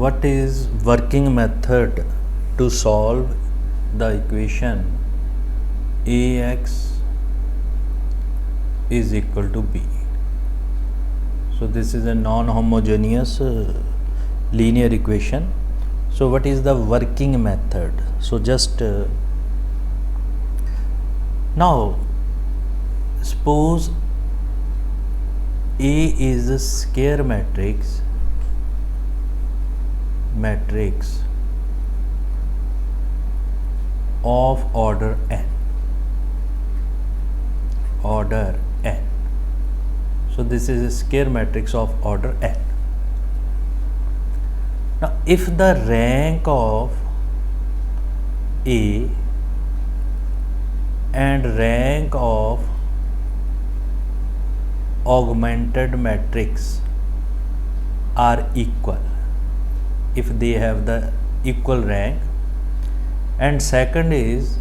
what is working method to solve the equation ax is equal to b. So this is a non-homogeneous linear equation. So what is the working method? So just now suppose A is a square matrix of order n. So this is a square matrix of order n. Now if the rank of A and rank of augmented matrix are equal, if they have the equal rank, and second is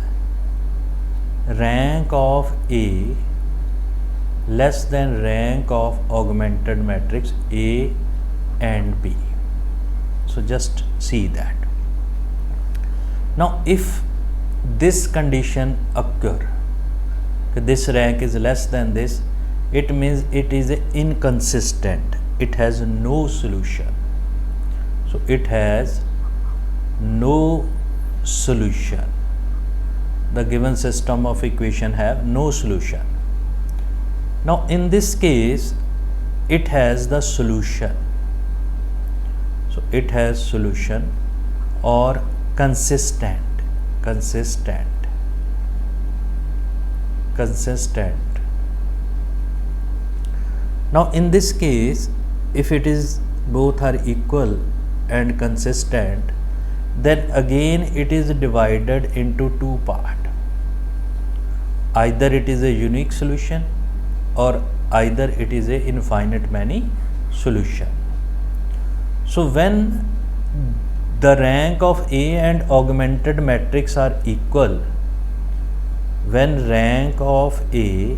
rank of A less than rank of augmented matrix A and B. So just see that. Now if this condition occur, this rank is less than this, it means it is inconsistent, it has no solution. So it has no solution. The given system of equation have no solution. Now in this case it has the solution. So it has solution or consistent. Now in this case, if it is both are equal and consistent, then again it is divided into two parts. Either it is a unique solution or either it is a infinite many solution. So when the rank of A and augmented matrix are equal, when rank of A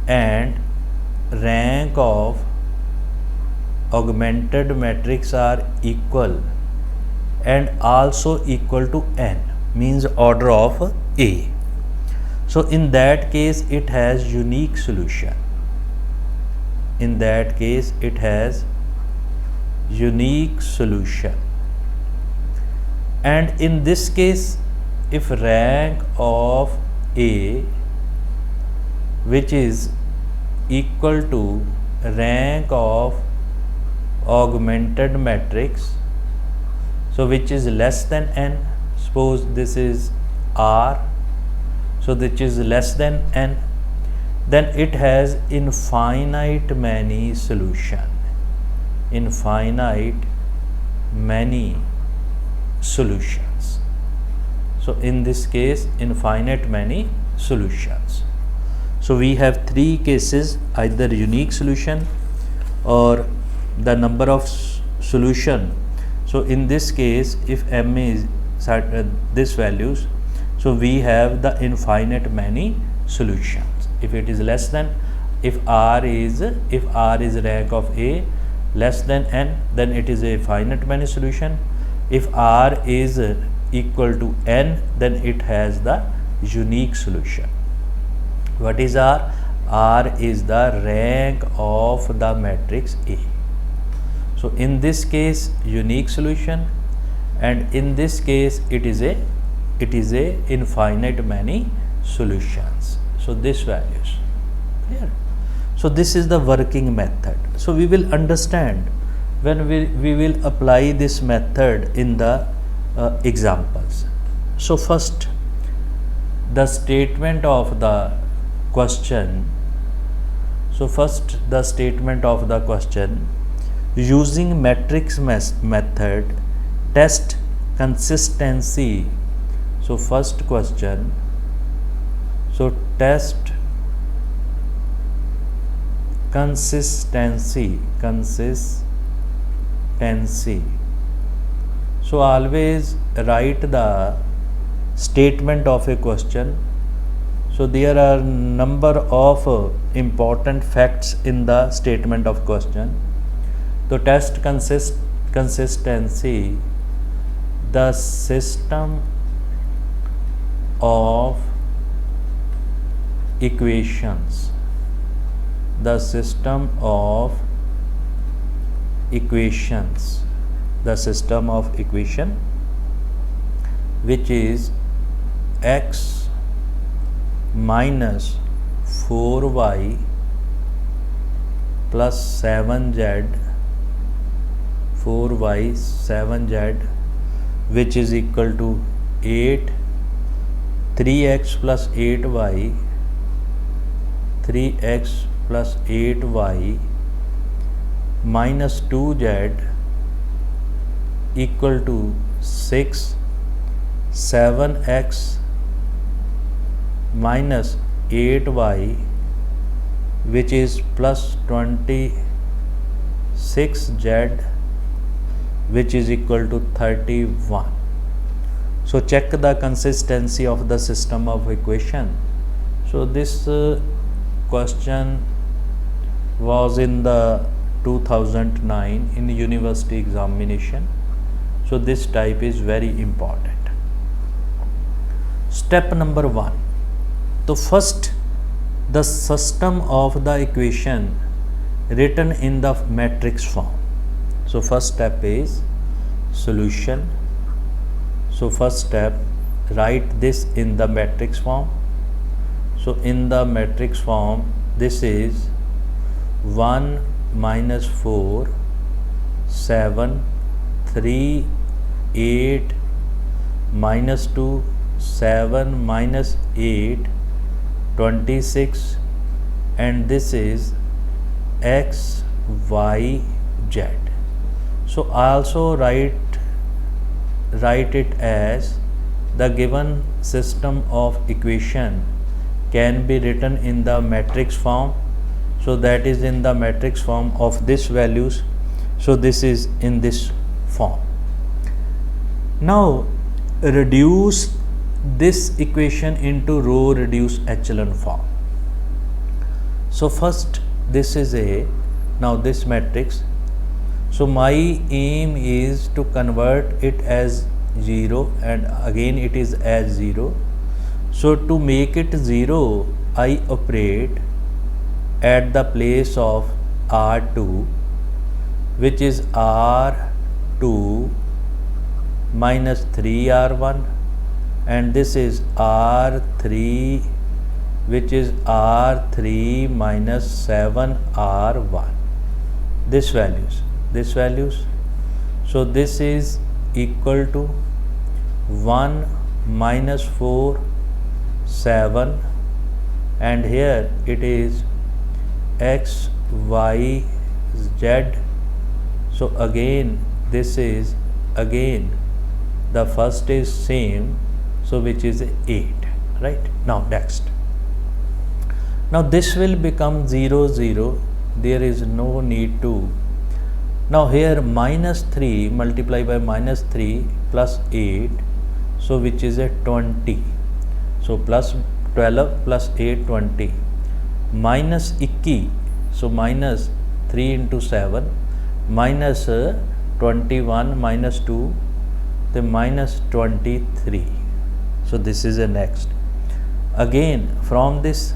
and rank of augmented matrix are equal and also equal to n, means order of A. So in that case it has unique solution. In that case it has unique solution. And in this case, if rank of A which is equal to rank of augmented matrix, so which is less than n, suppose this is R, so which is less than n, then it has infinite many solution. Infinite many solutions. So in this case infinite many solutions. So we have three cases, either unique solution or the number of solution. So in this case if m is this values, so we have the infinite many solutions. If it is less than, if R is rank of A less than n, then it is a finite many solution. If R is equal to n, then it has the unique solution. What is R? R is the rank of the matrix A. So in this case unique solution, and in this case it is a infinite many solutions. So this values clear. So this is the working method. So we will understand when we will apply this method in the examples. So first, the statement of the question. So first the statement of the question: using matrix method, test consistency. So first question, so test consistency. So always write the statement of a question. So there are number of important facts in the statement of question. So test consistency, the system of equations, the system of equations, the system of equation which is x minus 4y plus 7z, 4y 7z, which is equal to 8, 3x plus 8y, 3x plus 8y minus 2z equal to 6, 7x minus 8y, which is plus 26z, which is equal to 31. So check the consistency of the system of equation. So this question was in the 2009 in university examination. So this type is very important. Step number 1. So first, the system of the equation written in the matrix form. So first step is solution. So first step, write this in the matrix form. So in the matrix form, this is 1 minus 4, 7, 3, 8, minus 2, 7 minus 8, 26, and this is x, y, z. So I also write it as the given system of equation can be written in the matrix form. So that is in the matrix form of this values. So this is in this form. Now reduce this equation into row reduced echelon form. So first this is A, now this matrix. So my aim is to convert it as 0 and again it is as 0. So to make it 0, I operate at the place of R2, which is R2 minus 3R1, and this is R3, which is R3 minus 7R1. This values. So this is equal to 1 minus 4, 7, and here it is x, y, z. So again this is again the first is same, so which is 8, right? Now next. Now this will become 0, 0. There is no need to. Now here minus 3 multiplied by minus 3 plus 8, so which is a 20. So plus 12 plus 8, 20. Minus 21, so minus 3 into 7, minus 21 minus 2, the minus 23. So this is a next. Again from this,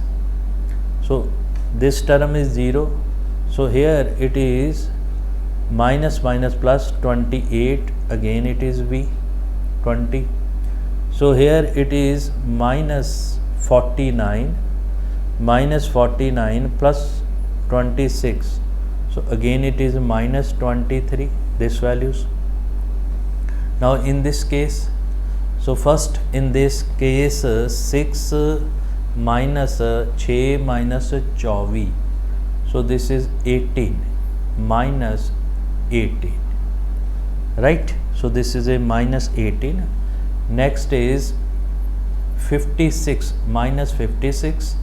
so this term is 0. So here it is minus minus plus 28, again it is V 20. So here it is minus 49, minus 49 plus 26. So again it is minus 23, this values. Now in this case, so first in this case 6 minus 6 minus 24. So this is 18 minus 18, right? So this is a minus 18. Next is 56 minus 56,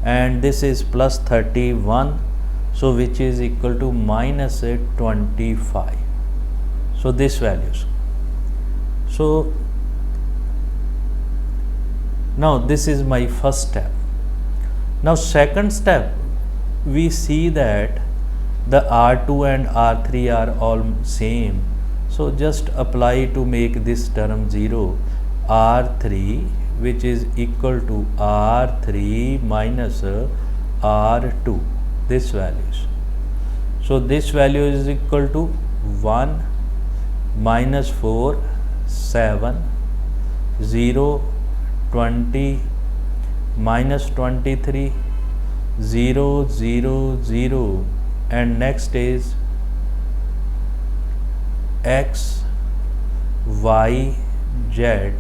and this is plus 31, so which is equal to minus 25. So this values. So now this is my first step. Now second step, we see that the R2 and R3 are all same, so just apply to make this term 0, R3 which is equal to R3 minus R2, this values. So this value is equal to 1 minus 4 7 0 20 minus 23 0 0 0, and next is x y z,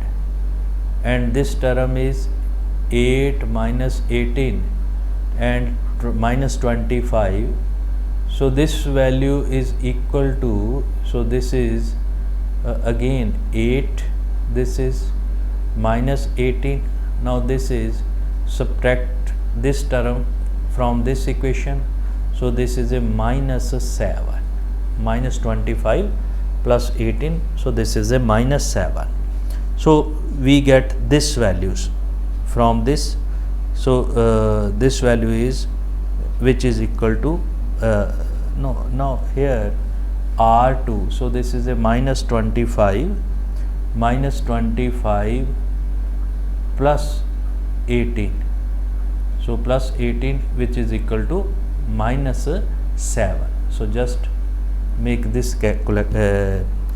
and this term is 8 minus 18 and minus 25. So this value is equal to, so this is again 8, this is minus 18. Now this is subtract this term from this equation, so this is a minus 7, minus 25 plus 18, so this is a minus 7. So we get this values from this. So this value is, which is equal to now here R2, so this is a minus 25 plus 18, so plus 18 which is equal to minus 7. So just make this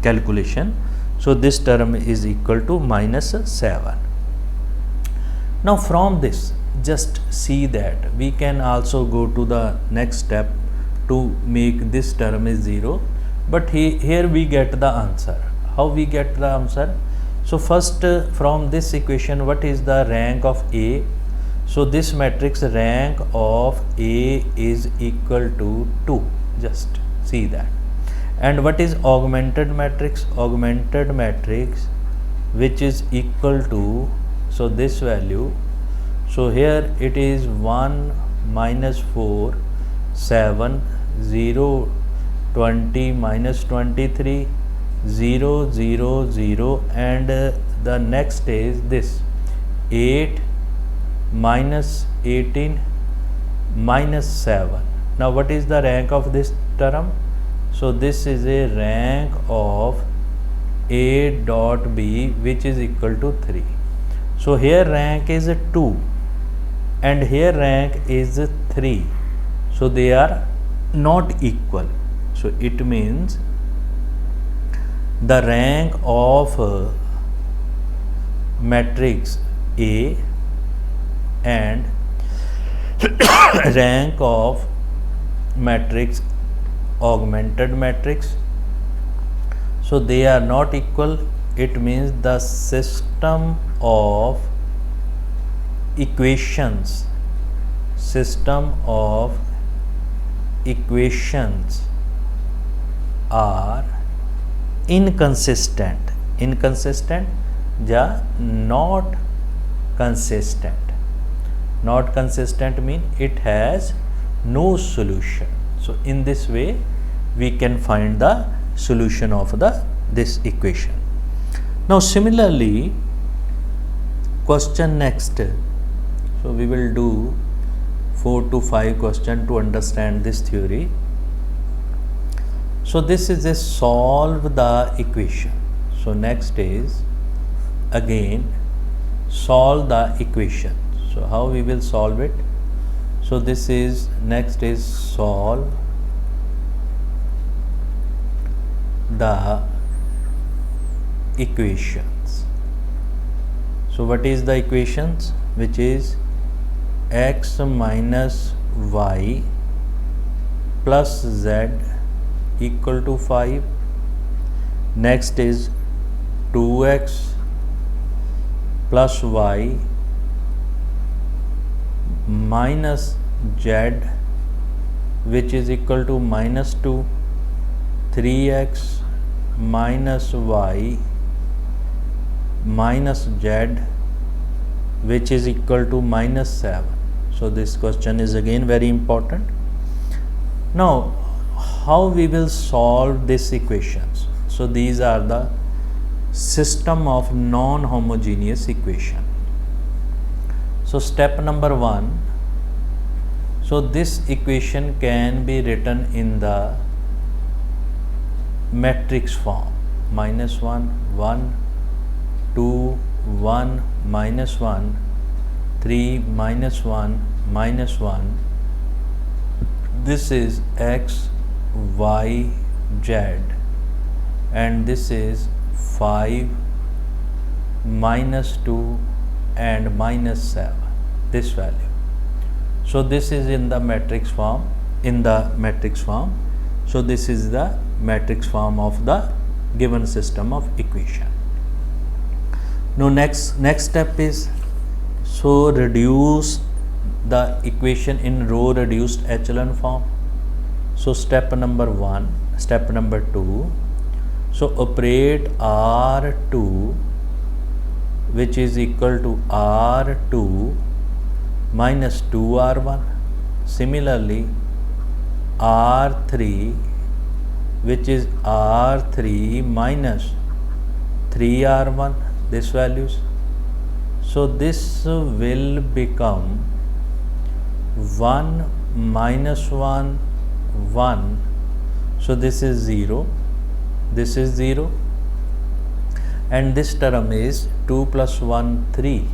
calculation. So this term is equal to minus 7. Now from this, just see that we can also go to the next step to make this term is 0, but here we get the answer. How we get the answer? So first from this equation, what is the rank of A? So this matrix rank of A is equal to 2, just see that. And what is augmented matrix? Augmented matrix which is equal to, so this value, so here it is 1 minus 4 7 0 20 minus 23 0 0 0, and the next is this 8 minus 18 minus 7. Now what is the rank of this term? So this is a rank of A dot B which is equal to 3. So here rank is 2 and here rank is 3, so they are not equal. So it means the rank of matrix A and rank of matrix augmented matrix, so they are not equal. It means the system of equations are inconsistent या not consistent. Not consistent mean it has no solution. So in this way we can find the solution of this equation. Now similarly, question next. So we will do 4 to 5 questions to understand this theory. So this is a solve the equation. So next is again solve the equation. So how we will solve it? So this is, next is solve the equations. So what is the equations? Which is x minus y plus z equal to 5. Next is 2x plus y minus z which is equal to minus 2. 3x minus y minus z which is equal to minus 7. So this question is again very important. Now how we will solve these equations? So these are the system of non-homogeneous equation. So step number 1, So this equation can be written in the matrix form: minus 1 1 2 1 minus 1 3 minus 1 minus 1. This is x y z, and this is 5 minus 2 and minus 7, this value. So this is in the matrix form, so this is the matrix form of the given system of equation. Now next step is, so reduce the equation in row reduced echelon form. So step number 1, step number 2, so operate R2 which is equal to R2 minus 2R1. Similarly, R3 which is R3 minus 3R1, this values. So this will become 1 minus 1 1. So this is 0, this is 0, and this term is 2 plus 1 3,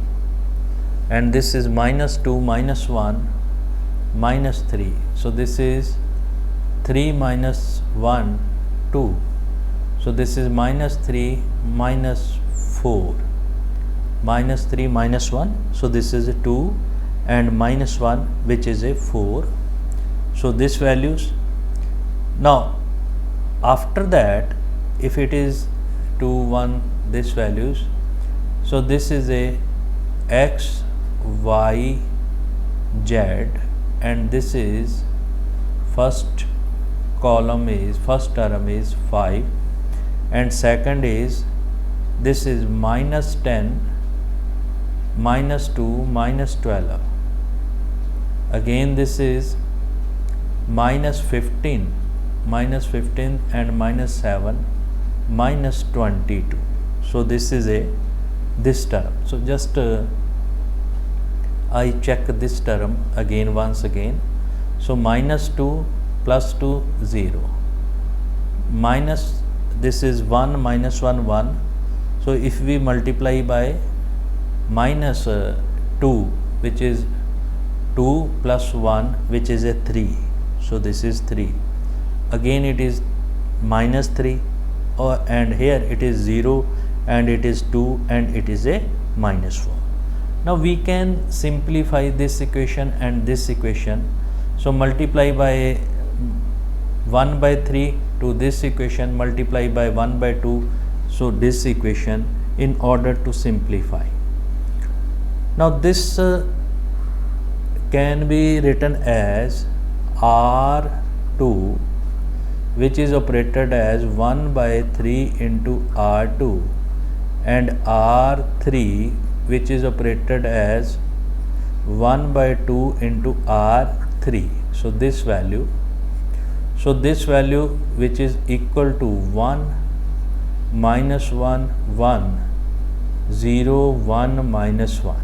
and this is minus 2 minus 1 minus 3. So this is 3 minus 1 2. So this is minus 3 minus 4, minus 3 minus 1. So this is a 2 and minus 1 which is a 4. So this values. Now after that, if it is 2 1, this values. So this is a x y z, and this is first column is, first term is 5, and second is, this is minus 10 minus 2 minus 12. Again this is minus 15 and minus 7 minus 22. So this is this term. So just I check this term again once again. So minus 2 plus 2 0, minus, this is 1 minus 1 1. So if we multiply by minus 2 which is 2 plus 1 which is a 3. So this is 3. Again it is minus 3, and here it is 0, and it is 2, and it is a minus 4. Now we can simplify this equation and this equation. So multiply by 1 by 3 to this equation, multiply by 1 by 2, so this equation, in order to simplify. Now this can be written as R2 which is operated as 1 by 3 into R2, and R3 which is operated as 1 by 2 into R3. So this value, which is equal to 1 minus 1 1 0 1 minus 1.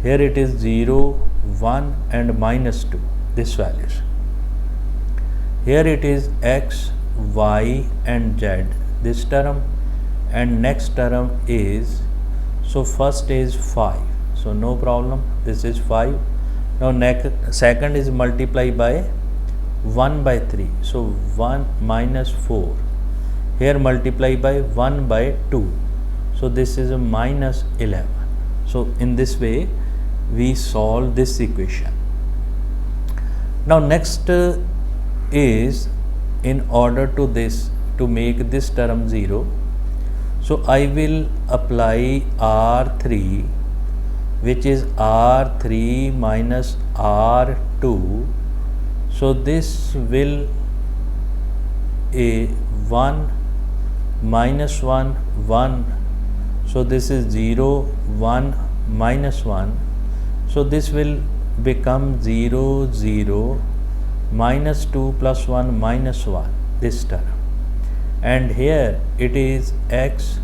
Here it is 0 1 and minus 2, this values. Here it is x y and z, this term, and next term is, so first is 5, so no problem, this is 5. Now next, second is multiply by 1 by 3, so 1 minus 4. Here multiply by 1 by 2, so this is a minus 11. So in this way we solve this equation. Now next is, in order to this, to make this term 0, so I will apply R3 which is R3 minus R2. So this will a 1 minus 1 1. So this is 0 1 minus 1. So this will become 0 0 minus 2 plus 1 minus 1, this term, and here it is x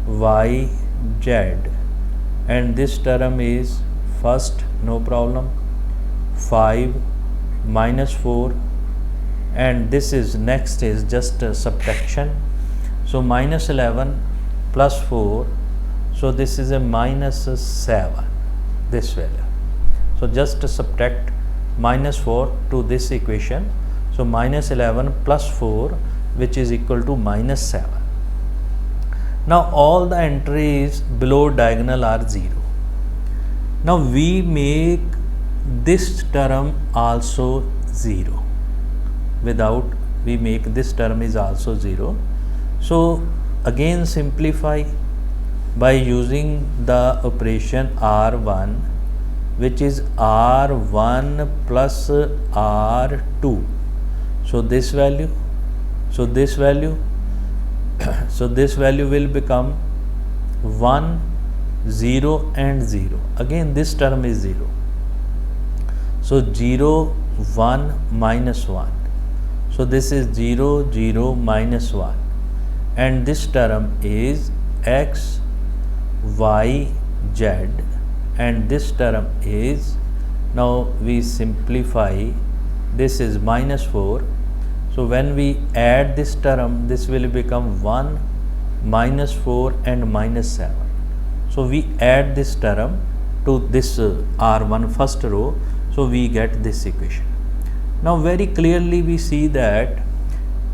y z, and this term is first, no problem, 5 minus 4, and this is next is just a subtraction. So minus 11 plus 4, so this is a minus 7, this value. So just subtract minus 4 to this equation. So minus 11 plus 4, which is equal to minus 7. Now all the entries below diagonal are 0. Now we make this term also 0. Without, we make this term is also 0. So again simplify by using the operation R1, which is R1 plus R2. So this value, so this value, so this value will become 1, 0 and 0. Again this term is 0. So 0, 1 minus 1. So this is 0, 0 minus 1. And this term is x, y, z. And this term is, now we simplify, this is minus 4. So when we add this term, this will become 1, minus 4 and minus 7. So we add this term to this R1 first row, so we get this equation. Now very clearly we see that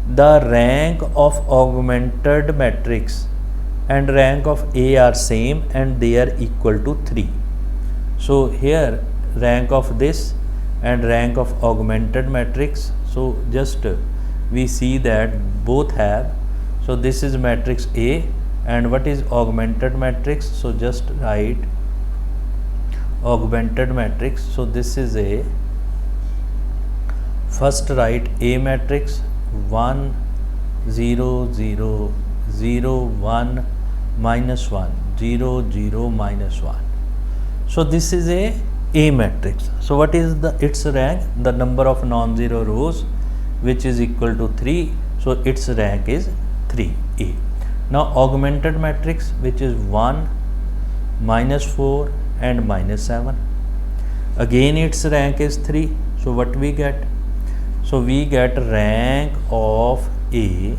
the rank of augmented matrix and rank of A are same and they are equal to 3. So here rank of this and rank of augmented matrix, so just we see that both have. So this is matrix A, and what is augmented matrix? So just write augmented matrix. So this is a, first write A matrix 1, 0, 0, 0, 1, minus 1, 0, 0, minus 1. So this is a matrix. So what is its rank? The number of non-zero rows, which is equal to 3. So its rank is 3A. Now augmented matrix, which is 1, minus 4 and minus 7. Again its rank is 3. So what we get? So we get rank of A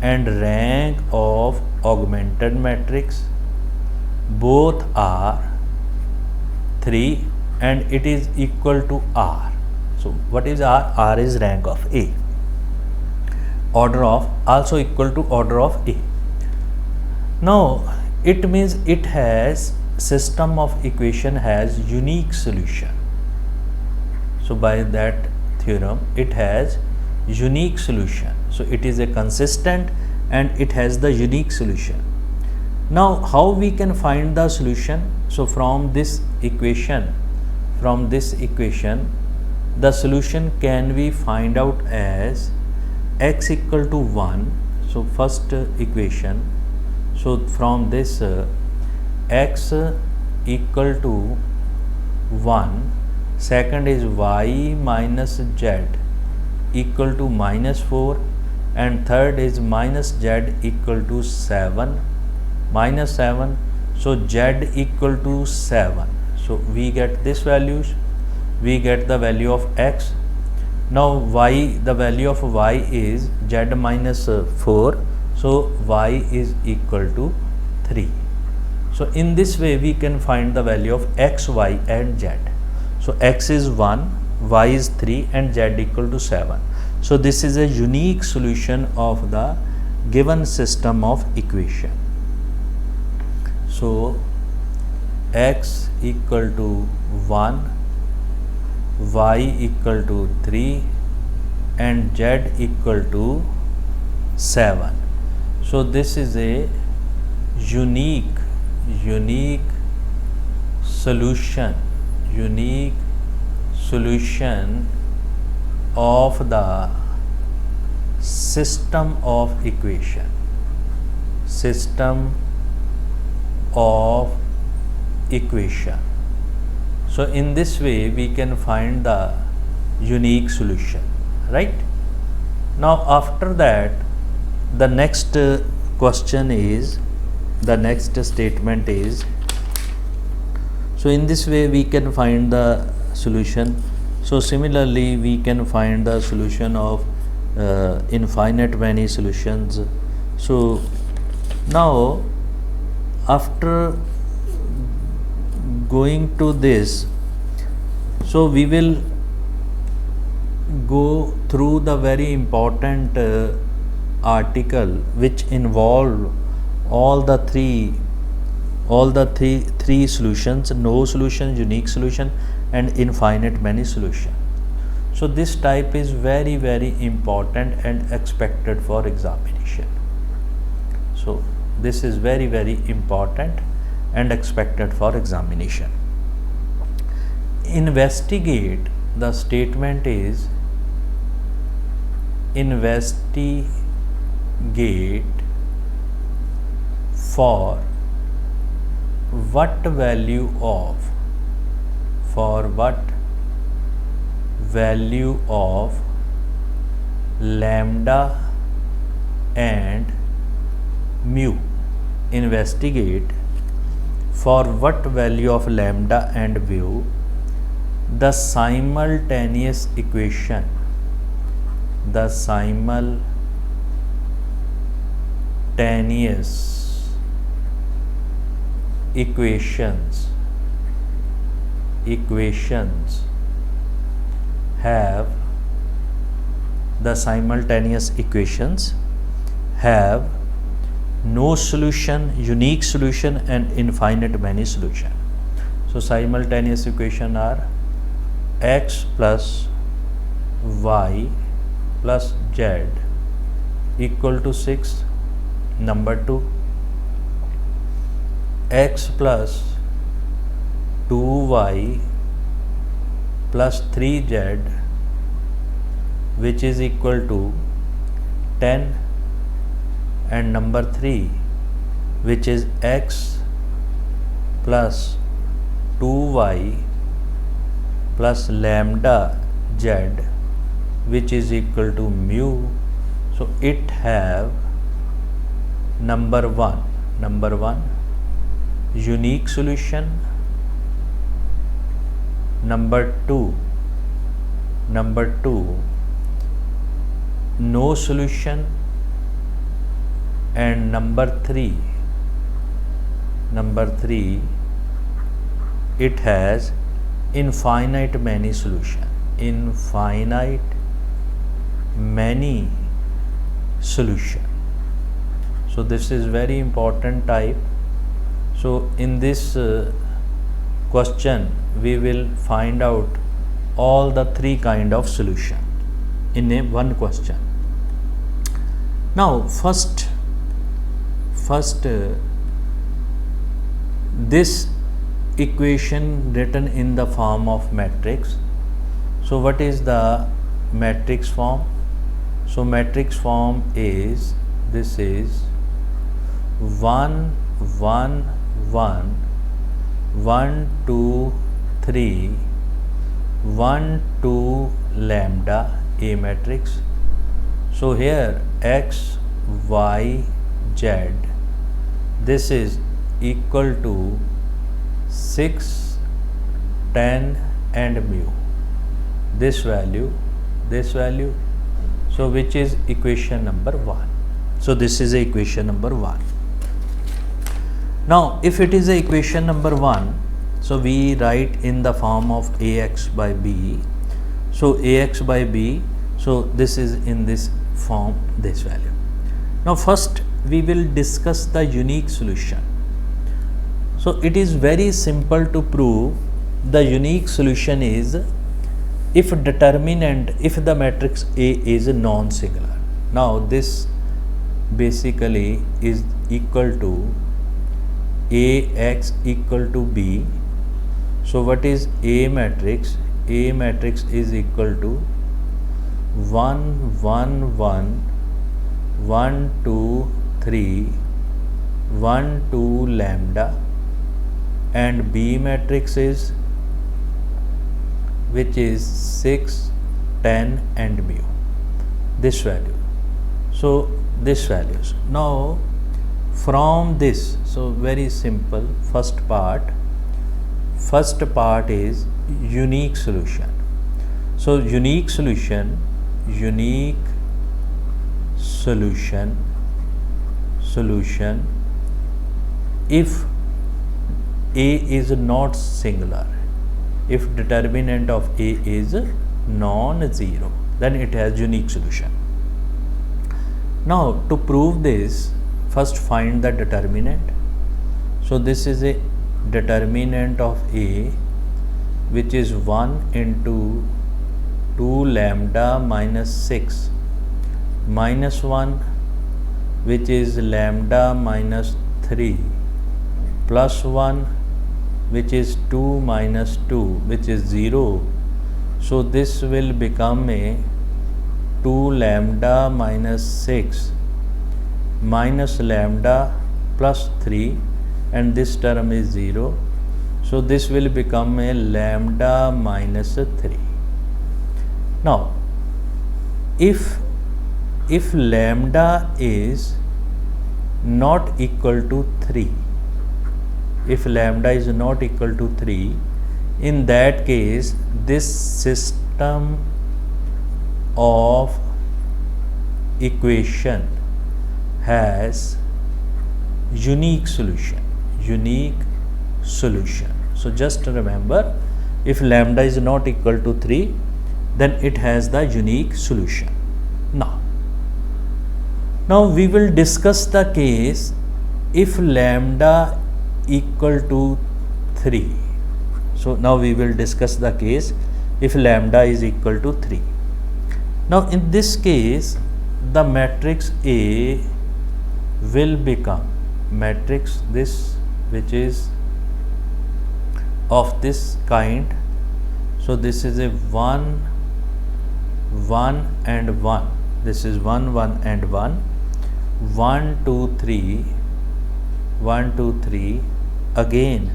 and rank of augmented matrix. Both are 3 and it is equal to R. So what is R? R is rank of A. Order of also equal to order of A. Now it means it has system of equation has unique solution. So by that theorem it has unique solution. So it is a consistent and it has the unique solution. Now how we can find the solution? So from this equation, the solution can be find out as x equal to 1. So first equation, so from this x equal to 1, second is y minus z equal to minus 4, and third is minus z equal to 7, minus 7. So z equal to 7. So we get this values, we get the value of x. Now y, the value of y is z minus 4. So y is equal to 3. So in this way we can find the value of x, y and z. So x is 1, y is 3 and z equal to 7. So this is a unique solution of the given system of equation. So x equal to 1, y equal to 3 and z equal to 7. So this is a unique solution of the system of equation, So in this way we can find the unique solution, right? Now after that the next question is, the next statement is, so in this way we can find the solution. So similarly we can find the solution of infinite many solutions. So now after going to this, so we will go through the very important article which involve all the three solutions: no solution, unique solution, and infinite many solution. So this type is very important and expected for examination. So this is very important and expected for examination. Investigate, the statement is investigate for what value of lambda and mu. Investigate for what value of lambda and mu the simultaneous equations have no solution, unique solution, and infinite many solution. So simultaneous equation are x plus y plus z equal to 6. Number 2, x plus 2y plus 3z which is equal to 10, and number 3 which is x plus 2y plus lambda z which is equal to mu. So it have number 1 unique solution, number 2 no solution, and number 3 it has infinite many solution. So this is very important type. So in this question we will find out all the three kind of solution in a one question. Now first this equation written in the form of matrix. So what is the matrix form? So matrix form is, this is 1 1 1 1 2 3 1 2 lambda, A matrix. So here x y z, this is equal to 6, 10 and mu, this value. So which is equation number 1. So this is equation number 1. Now if it is a equation number 1, so we write in the form of ax by b. So ax by b, so this is in this form, this value. Now first we will discuss the unique solution. So it is very simple to prove the unique solution is if determinant, if the matrix A is non-singular. Now this basically is equal to Ax equal to B. So what is A matrix? A matrix is equal to 1 1 1 1 2 3 1 2 lambda, and B matrix is, which is 6, 10 and mu, this value. So this values. Now from this, so very simple, first part, first part is unique solution. So unique solution if A is not singular, if determinant of A is non-zero, then it has unique solution. Now to prove this, first find the determinant. So this is a determinant of A, which is 1 into 2 lambda minus 6 minus 1, which is lambda minus 3 plus 1, which is 2 minus 2, which is 0. So this will become a 2 lambda minus 6 minus lambda plus 3, and this term is 0. So this will become a lambda minus 3. Now if lambda is not equal to 3, if lambda is not equal to 3, in that case this system of equation has unique solution. So just remember, if lambda is not equal to 3, then it has the unique solution. Now we will discuss the case if lambda equal to 3. So now we will discuss the case if lambda is equal to 3. Now in this case, the matrix A will become matrix this, which is of this kind. So this is a 1 1 and 1, this is 1 1 and 1, 1 2 3, 1 2 3, again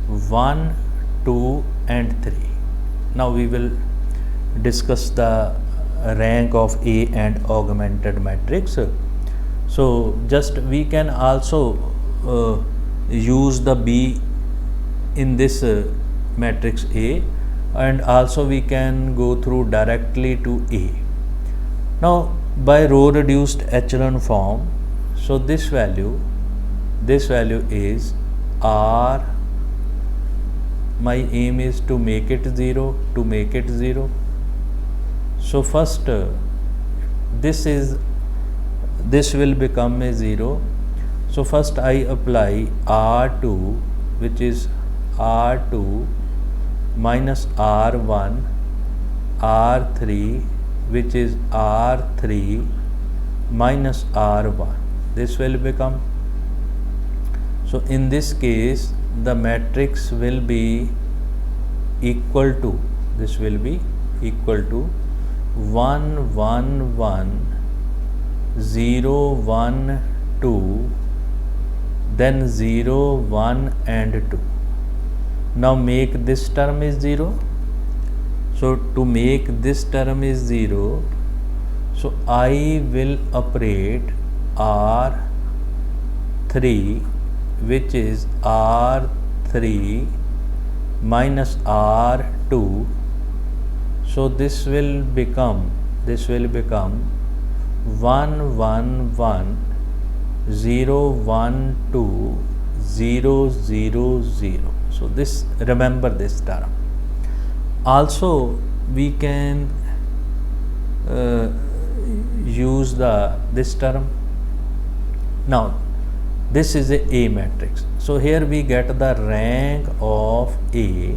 1 2 and 3. Now we will discuss the rank of A and augmented matrix. So just we can also use the B in this matrix A, and also we can go through directly to A. Now by row reduced echelon form, so this value is R. My aim is to make it 0, So first this will become a 0. So first I apply R2, which is R2 minus R1, R3, which is R3 minus R1. This will become. So in this case, the matrix will be equal to, this will be equal to 1 1 1 0 1 2, then 0 1 and 2. Now make this term is 0. So to make this term is 0, so I will operate R3, which is R3 minus R2. So this will become 1 1 1 0 1 2 0 0 0. So this, remember this term. Also we can use this term. Now this is a matrix. So here we get the rank of A,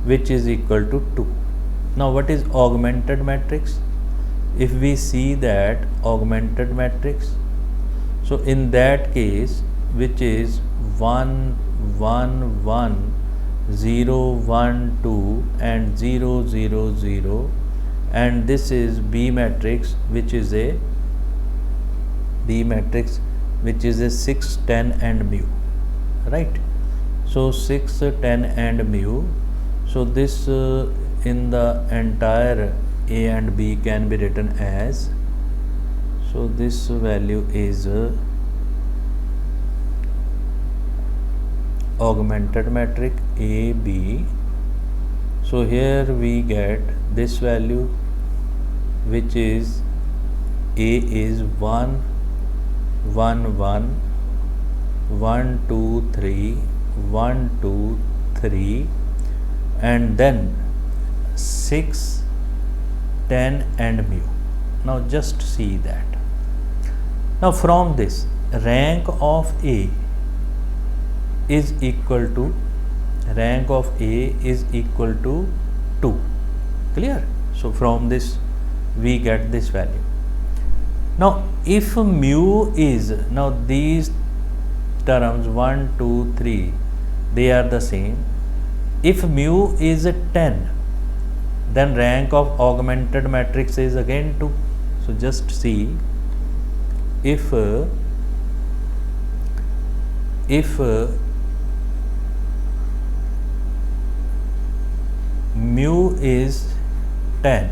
which is equal to 2. Now what is augmented matrix? If we see that augmented matrix, so in that case, which is 1 1 1 0 1 2 and 0 0 0, and this is B matrix, which is a 6 10 and mu, right? So 6 10 and mu. So this in the entire A and B can be written as, so this value is augmented matrix A, B. So here we get this value, which is A is 1, 1, 1, 1, 2, 3, 1, 2, 3, and then 6, 10 and mu. Now just see that. Now from this, rank of A is equal to 2. Clear? So from this we get this value. Now if mu is, now these terms 1, 2, 3, they are the same. If mu is 10, then rank of augmented matrix is again 2. So just see, if mu is 10,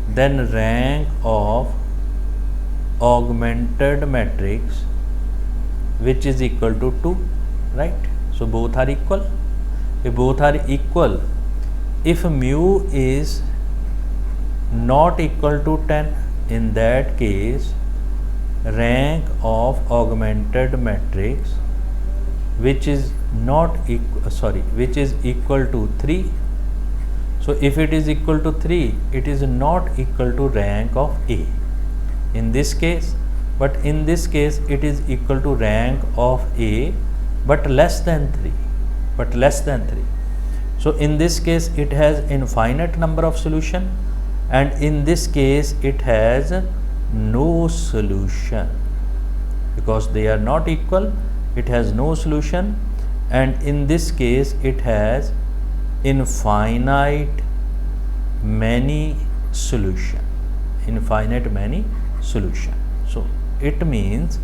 then rank of augmented matrix, which is equal to 2, right? So both are equal. If both are equal, if mu is not equal to 10, in that case rank of augmented matrix, which is equal to 3. So if it is equal to 3, it is not equal to rank of A in this case, but in this case it is equal to rank of A but less than 3. So in this case it has infinite number of solution, and in this case it has no solution. Because they are not equal, it has no solution, and in this case it has infinite many solution. So it means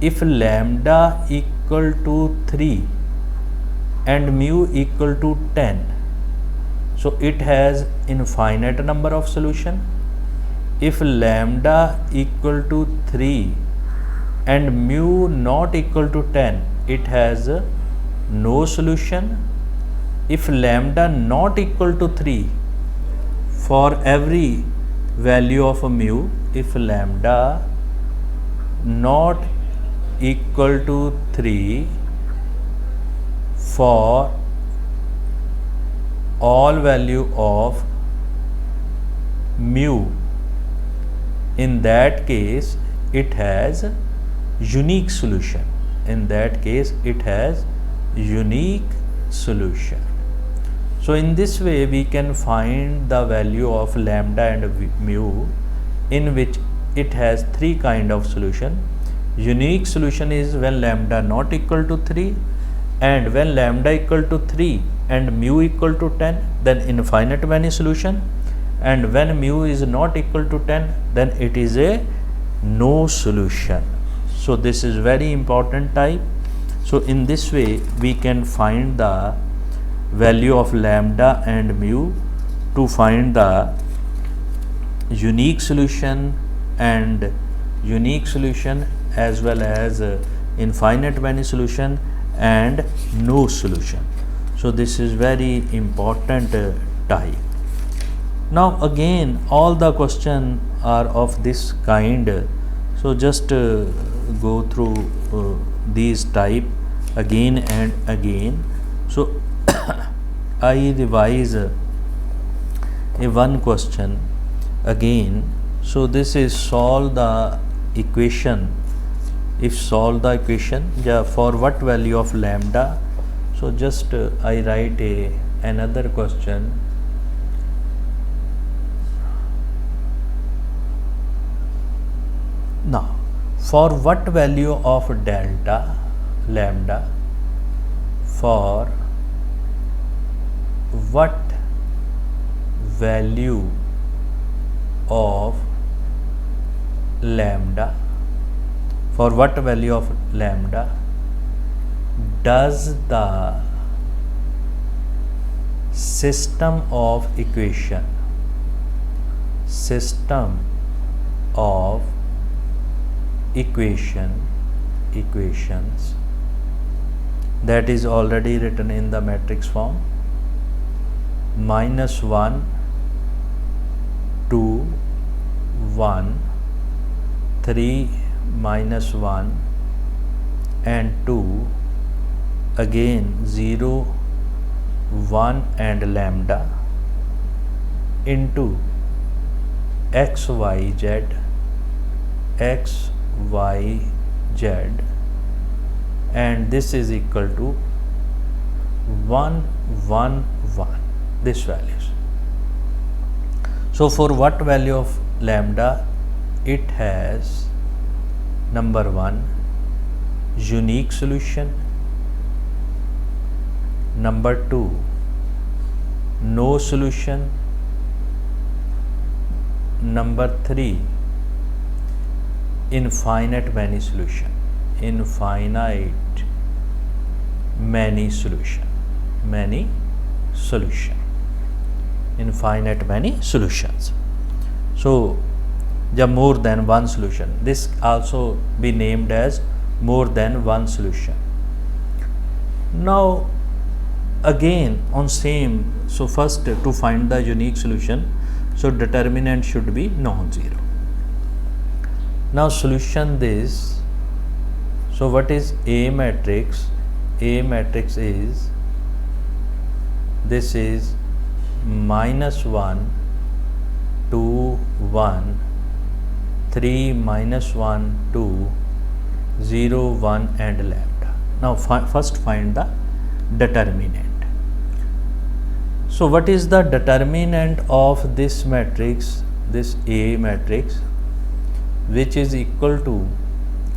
if lambda equal to 3 and mu equal to 10, so it has infinite number of solution. If lambda equal to 3 and mu not equal to 10, it has no solution. If lambda not equal to 3, for every value of a mu, if lambda not equal to 3 for all value of mu, in that case it has unique solution. So in this way we can find the value of lambda and mu, in which it has 3 kind of solution. Unique solution is when lambda not equal to 3, and when lambda equal to 3 and mu equal to 10, then infinite many solution, and when mu is not equal to 10, then it is a no solution. So this is very important type. So in this way we can find the value of lambda and mu to find the unique solution as well as infinite many solution and no solution. So this is very important type. Now again all the questions are of this kind, so just go through these type again and again. So I revise one question again. So this is solve the equation. If solve the equation, for what value of lambda. So just I write another question. Now for what value of delta lambda, for what value of lambda, does the system of equations that is already written in the matrix form. -1 2 1 3 -1 and 2, again 0 1 and lambda into x y z and this is equal to 1 1 1, this values. So for what value of lambda? It has number 1 unique solution, number 2 no solution, number 3 infinite many solution, infinite many solution, infinite many solutions. So the more than one solution, this also be named as more than one solution. Now again on same, so first to find the unique solution, so determinant should be non-zero. Now solution this, so what is A matrix? A matrix is, this is -1 2 1 3 -1 2 0 1 and lambda. Now first find the determinant. So what is the determinant of this matrix, this A matrix, which is equal to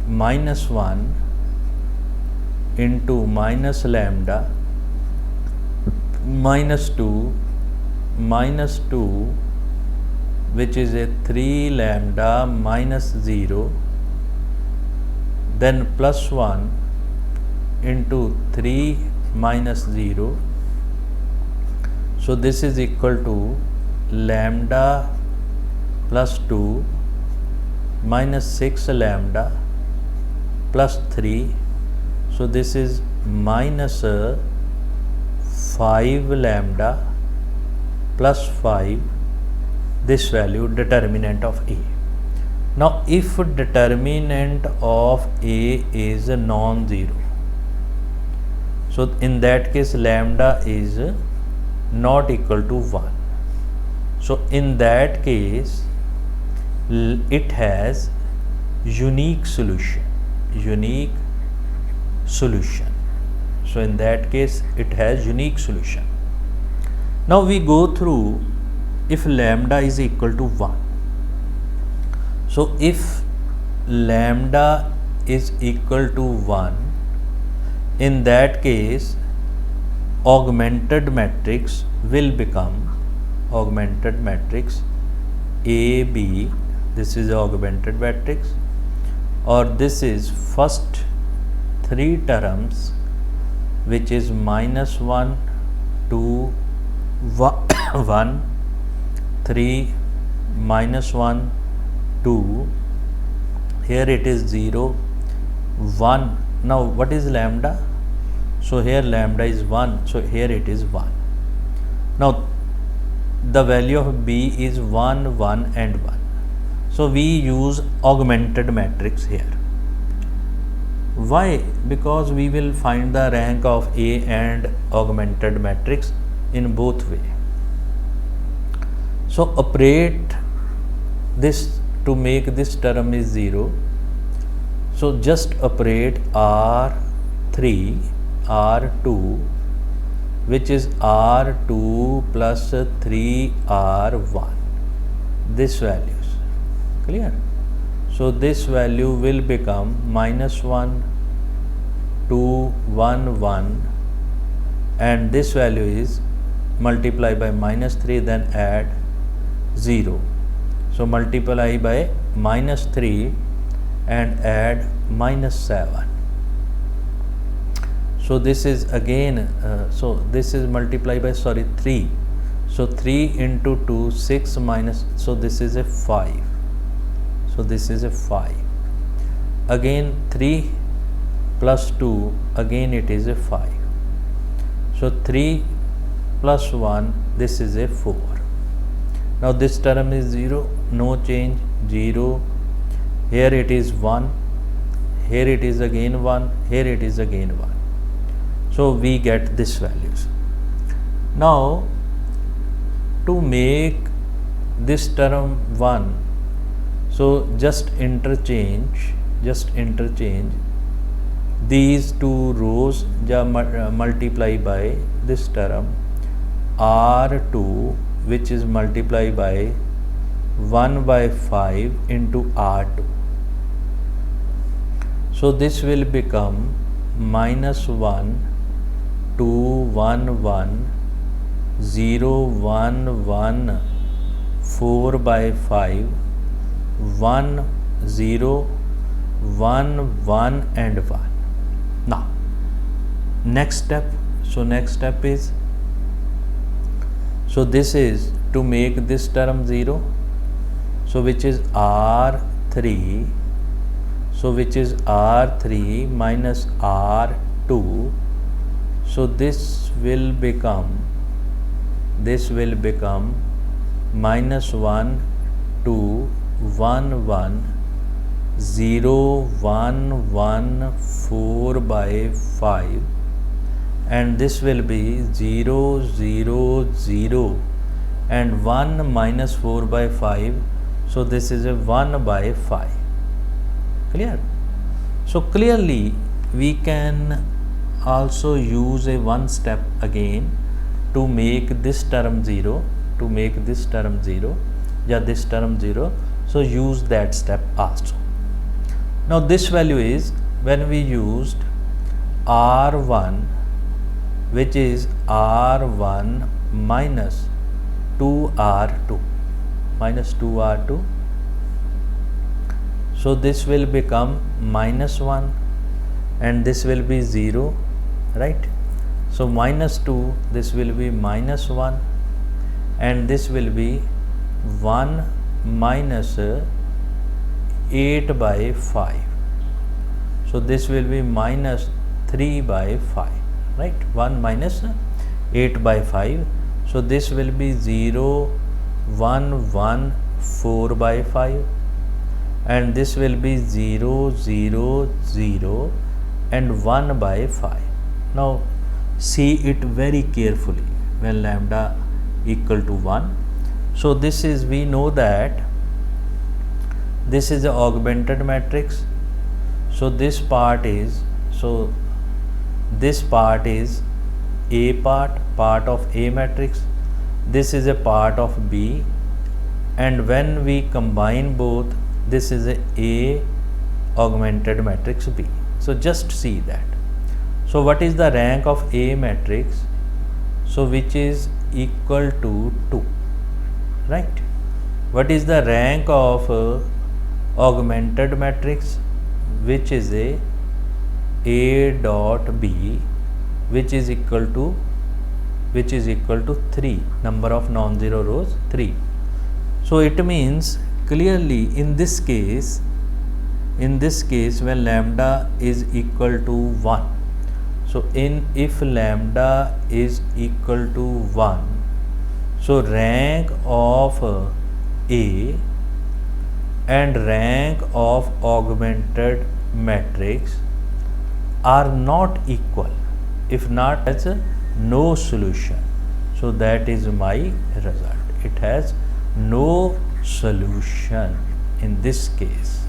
-1 into minus lambda -2 which is a 3 lambda -0, then +1 into 3 -0. So this is equal to lambda +2 -6 lambda +3. So this is -5 lambda +5, this value determinant of A. Now if determinant of A is non-zero, so in that case lambda is not equal to 1. So in that case it has unique solution. So in that case it has unique solution. Now we go through if lambda is equal to 1. So if lambda is equal to 1, in that case augmented matrix will become augmented matrix AB. This is augmented matrix, or this is first 3 terms, which is -1 2 1 3 -1 2. Here it is 0 1. Now what is lambda? So here lambda is 1, so here it is 1. Now the value of B is 1 1 and 1. So we use augmented matrix here. Why? Because we will find the rank of A and augmented matrix in both way. So operate this to make this term is 0. So just operate R3 R2, which is R2 plus 3R1, this values, clear? So this value will become -1 2 1 1, and this value is multiply by -3, then add 0. So multiply by -3 and add -7. So this is again, so this is multiply by 3. So 3 into 2 6 minus, so this is a 5. So this is a 5. Again 3 plus 2, again it is a 5. So 3 plus 1, this is a 4. Now this term is 0, no change, 0. Here it is 1, here it is again 1, here it is again 1. So we get this values. Now to make this term 1, so just interchange these two rows, multiply by this term R2, which is multiplied by 1 by 5 into R2. So this will become minus 1, 2, 1, 1, 0, 1, 1, 4 by 5, 1, 0, 1, 1 and 1. Now next step, so next step is, so this is to make this term 0, so which is R3, so which is R3 minus R2, so this will become minus 1, 2, 1, 1, 0, 1, 1, 4 by 5, and this will be 0, 0, 0 and 1 minus 4 by 5, so this is a 1 by 5. Clear? So clearly we can also use a one step again to make this term 0, yeah, this term 0, so use that step also. Now this value is when we used R1, which is R1 minus 2R2, so this will become minus 1 and this will be 0, right? So minus 2, this will be minus 1 and this will be 1 minus 8 by 5. So this will be minus 3 by 5, right? 1 minus 8 by 5. So this will be 0, 1, 1, 4 by 5 and this will be 0, 0, 0 and 1 by 5. Now see it very carefully when lambda equal to 1. So this is, we know that this is the augmented matrix. So this part is, A part of A matrix, this is a part of B, and when we combine both, this is A augmented matrix B. So just see that. So what is the rank of A matrix? So which is equal to 2, right? What is the rank of augmented matrix? Which is A dot B, which is equal to 3, number of non-zero rows 3. So it means clearly in this case when lambda is equal to 1, so if lambda is equal to 1, so rank of A and rank of augmented matrix are not equal. If not, that's no solution. So that is my result. It has no solution in this case.